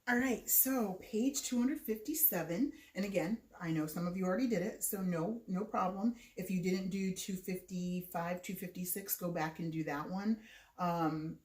All right, so page 257, and again, I know some of you already did it, so no problem. If you didn't do 255, 256, go back and do that one.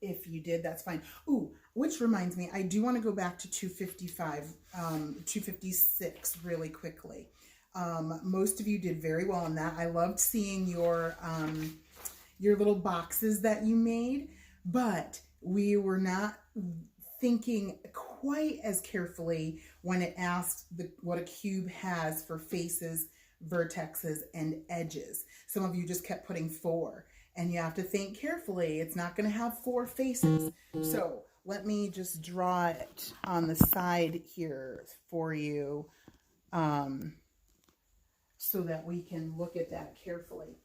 If you did, that's fine. Ooh, which reminds me, I do want to go back to 255, 256 really quickly. Most of you did very well on that. I loved seeing your little boxes that you made, but we were not thinking quite as carefully when it asked what a cube has for faces, vertexes, and edges. Some of you just kept putting 4, and you have to think carefully. It's not going to have 4 faces. So let me just draw it on the side here for you, so that we can look at that carefully.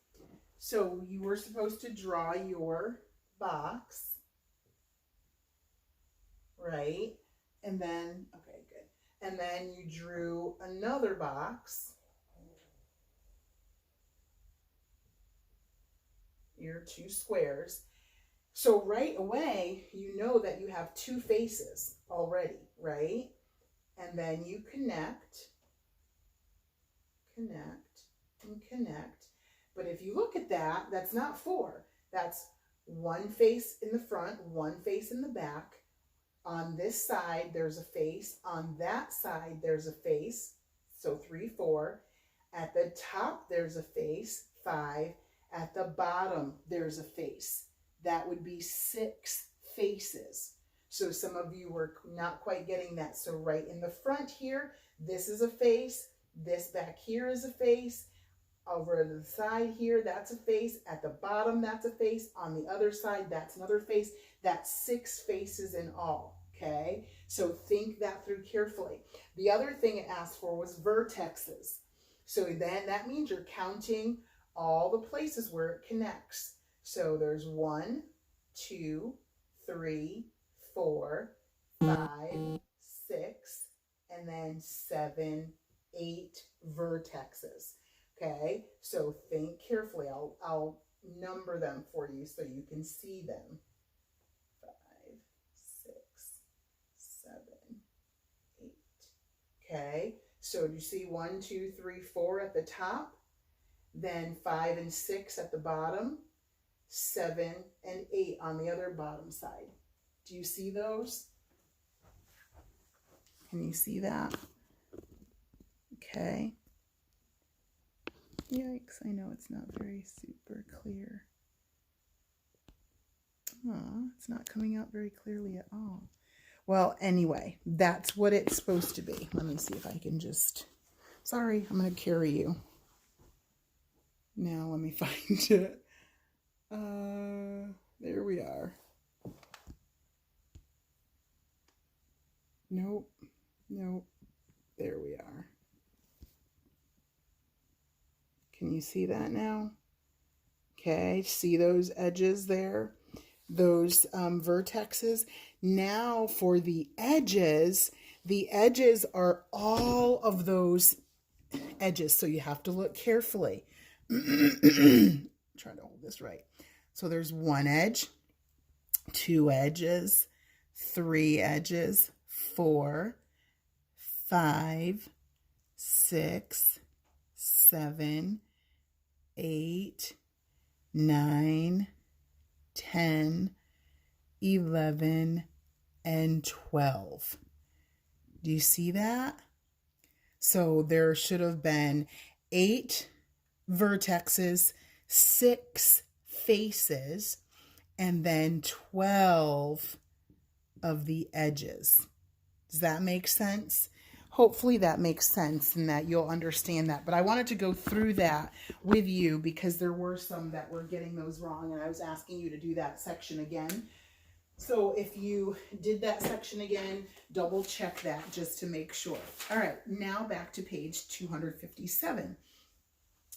So you were supposed to draw your box, right? And then, okay, good. And then you drew another box. Your 2 squares. So right away, you know that you have 2 faces already, right? And then you connect, and connect. But if you look at that, that's not 4. That's 1 face in the front, 1 face in the back. On this side, there's a face. On that side, there's a face. So 3, 4. At the top, there's a face, 5. At the bottom, there's a face. That would be 6 faces. So some of you were not quite getting that. So right in the front here, this is a face. This back here is a face. Over the side here, that's a face. At the bottom, that's a face. On the other side, that's another face. That's 6 faces in all, okay? So think that through carefully. The other thing it asked for was vertexes. So then that means you're counting all the places where it connects. So there's 1, 2, 3, 4, 5, 6, and then 7, 8 vertexes. Okay, so think carefully. I'll number them for you so you can see them. 5, 6, 7, 8. Okay, so do you see 1, 2, 3, 4 at the top? Then 5 and 6 at the bottom. 7 and 8 on the other bottom side. Do you see those? Can you see that? Okay. Yikes, I know it's not very super clear. Oh, it's not coming out very clearly at all. Well, anyway, that's what it's supposed to be. Let me see if I can just... Sorry, I'm going to carry you. Now let me find it. There we are. Nope. There we are. Can you see that now? Okay, see those edges there? Those vertexes. Now for the edges are all of those edges, so you have to look carefully. Try to hold this right. So there's 1 edge, 2 edges, 3 edges, 4, 5, 6, 7, 8, 9, 10, 11, and 12. Do you see that? So there should have been 8 vertexes, 6 faces, and then 12 of the edges. Does that make sense? Hopefully that makes sense and that you'll understand that. But I wanted to go through that with you because there were some that were getting those wrong, and I was asking you to do that section again. So if you did that section again, double check that just to make sure. All right, now back to page 257.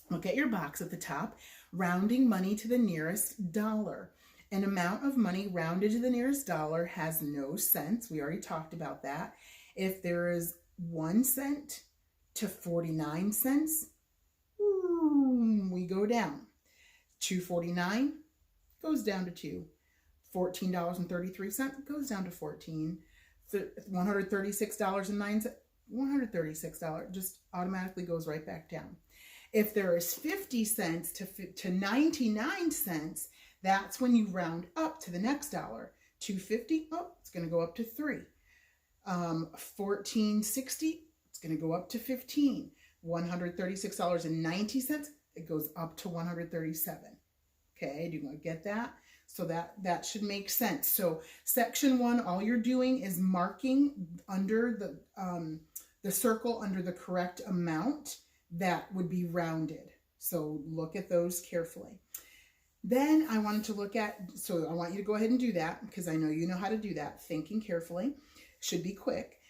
Look at your box at the top, rounding money to the nearest dollar. An amount of money rounded to the nearest dollar has no cents. We already talked about that. If there is 1 cent to 49 cents, we go down. $2.49 goes down to 2. $14.33 goes down to 14. $136.09, $136 just automatically goes right back down. If there is 50 cents to 99 cents, that's when you round up to the next dollar. 250, oh, it's going to go up to 3. 14.60, it's going to go up to 15. $136.90, it goes up to 137. Okay, do you want to get that? So that should make sense. So section 1, all you're doing is marking under the circle under the correct amount that would be rounded. So look at those carefully. Then I wanted to look at, so I want you to go ahead and do that because I know you know how to do that, thinking carefully. Should be quick.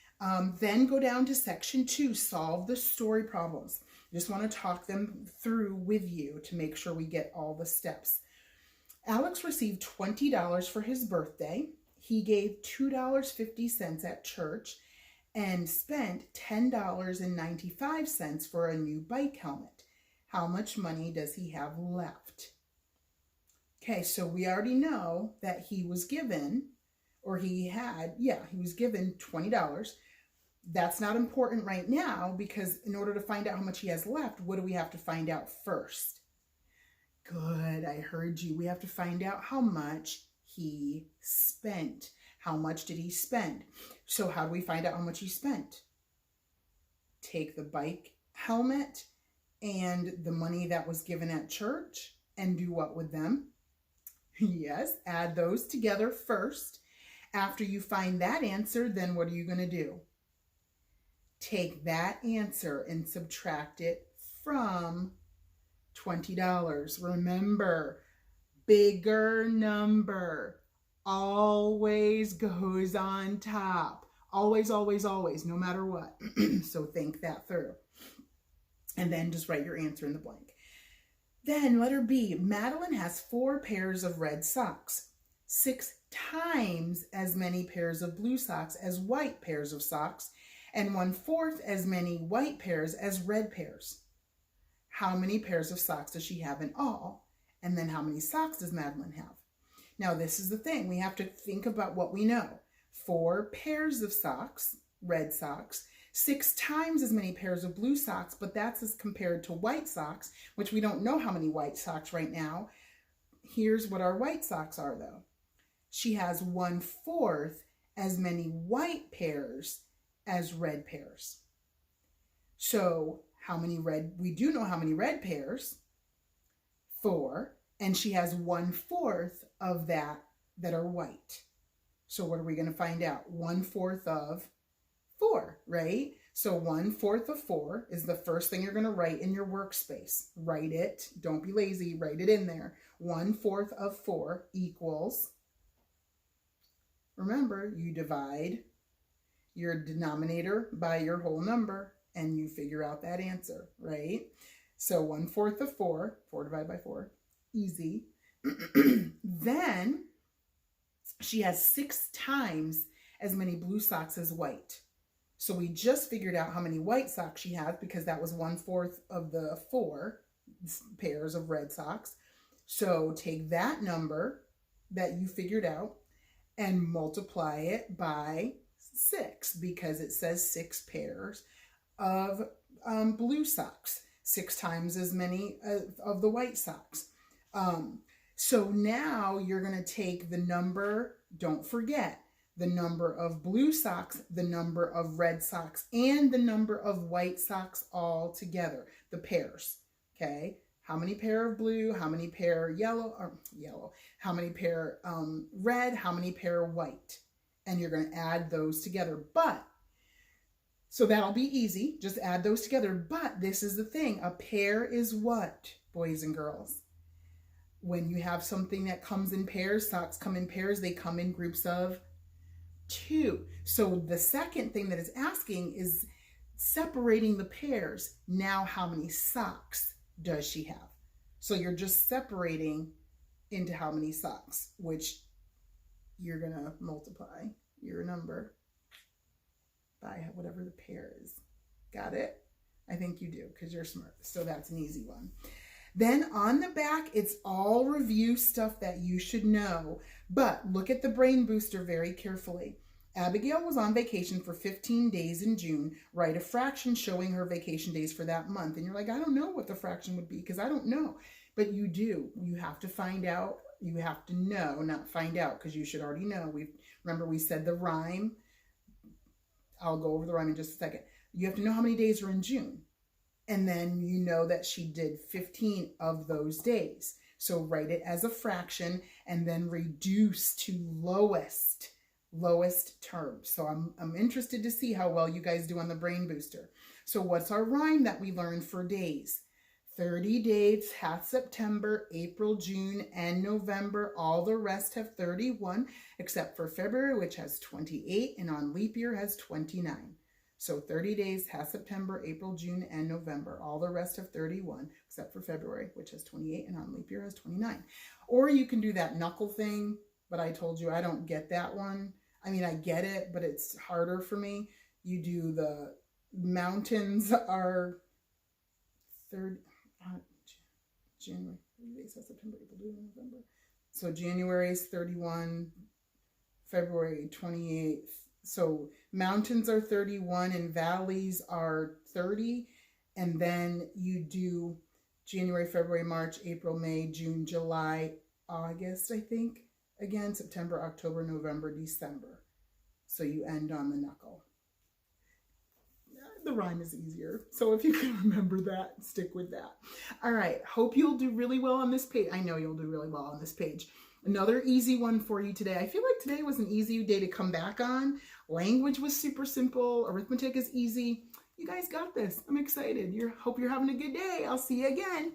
Then go down to section 2, solve the story problems. I just want to talk them through with you to make sure we get all the steps. Alex received $20 for his birthday. He gave $2.50 at church and spent $10.95 for a new bike helmet. How much money does he have left? Okay, so we already know that he was given, or he was given $20. That's not important right now because in order to find out how much he has left, what do we have to find out first? Good, I heard you. We have to find out how much he spent. How much did he spend? So how do we find out how much he spent? Take the bike helmet and the money that was given at church and do what with them? Yes, add those together first. After you find that answer, then what are you going to do? Take that answer and subtract it from $20. Remember, bigger number always goes on top. Always, always, always, no matter what. So think that through. And then just write your answer in the blank. Then letter B, Madeline has 4 pairs of red socks, 6 times as many pairs of blue socks as white pairs of socks, and 1/4 as many white pairs as red pairs. How many pairs of socks does she have in all? And then how many socks does Madeline have? Now this is the thing. We have to think about what we know. 4 pairs of socks, red socks, 6 times as many pairs of blue socks, but that's as compared to white socks, which we don't know how many white socks right now. Here's what our white socks are though. She has 1/4 as many white pairs as red pairs. So how many red, we do know how many red pairs, 4, and she has 1/4 of that are white. So what are we going to find out? 1/4 of 4, right? So 1/4 of 4 is the first thing you're going to write in your workspace. Write it. Don't be lazy. Write it in there. 1/4 of 4 equals, remember, you divide your denominator by your whole number and you figure out that answer, right? So 1/4 of 4, 4 divided by 4, easy. Then she has 6 times as many blue socks as white. So we just figured out how many white socks she has because that was 1/4 of the 4 pairs of red socks. So take that number that you figured out and multiply it by 6 because it says 6 pairs of blue socks, 6 times as many of the white socks. So now you're going to take the number, don't forget, the number of blue socks, the number of red socks, and the number of white socks all together, the pairs, okay? How many pair of blue, how many pair yellow, how many pair red, how many pair white, and you're going to add those together. But, so that'll be easy, just add those together. But this is the thing, a pair is what, boys and girls? When you have something that comes in pairs, socks come in pairs, they come in groups of 2. So the second thing that it's asking is separating the pairs. Now how many socks does she have? So you're just separating into how many socks, which you're going to multiply your number by whatever the pair is. Got it? I think you do because you're smart. So that's an easy one. Then on the back, it's all review stuff that you should know. But look at the brain booster very carefully. Abigail was on vacation for 15 days in June. Write a fraction showing her vacation days for that month. And you're like, I don't know what the fraction would be because I don't know. But you do. You have to find out. You have to know, not find out, because you should already know. Remember we said the rhyme. I'll go over the rhyme in just a second. You have to know how many days are in June. And then you know that she did 15 of those days. So write it as a fraction and then reduce to lowest term. So I'm interested to see how well you guys do on the brain booster. So what's our rhyme that we learned for days? 30 days hath September, April, June, and November. All the rest have 31, except for February, which has 28, and on leap year has 29. So 30 days hath September, April, June, and November. All the rest have 31, except for February, which has 28, and on leap year has 29. Or you can do that knuckle thing, but I told you I don't get that one. I mean, I get it, but it's harder for me. You do the mountains are January, 30 days, September, April, June, November. So January is 31, February 28. So mountains are 31 and valleys are 30. And then you do January, February, March, April, May, June, July, August, I think. Again, September, October, November, December. So you end on the knuckle. The rhyme is easier. So if you can remember that, stick with that. All right. Hope you'll do really well on this page. I know you'll do really well on this page. Another easy one for you today. I feel like today was an easy day to come back on. Language was super simple. Arithmetic is easy. You guys got this. I'm excited. Hope you're having a good day. I'll see you again.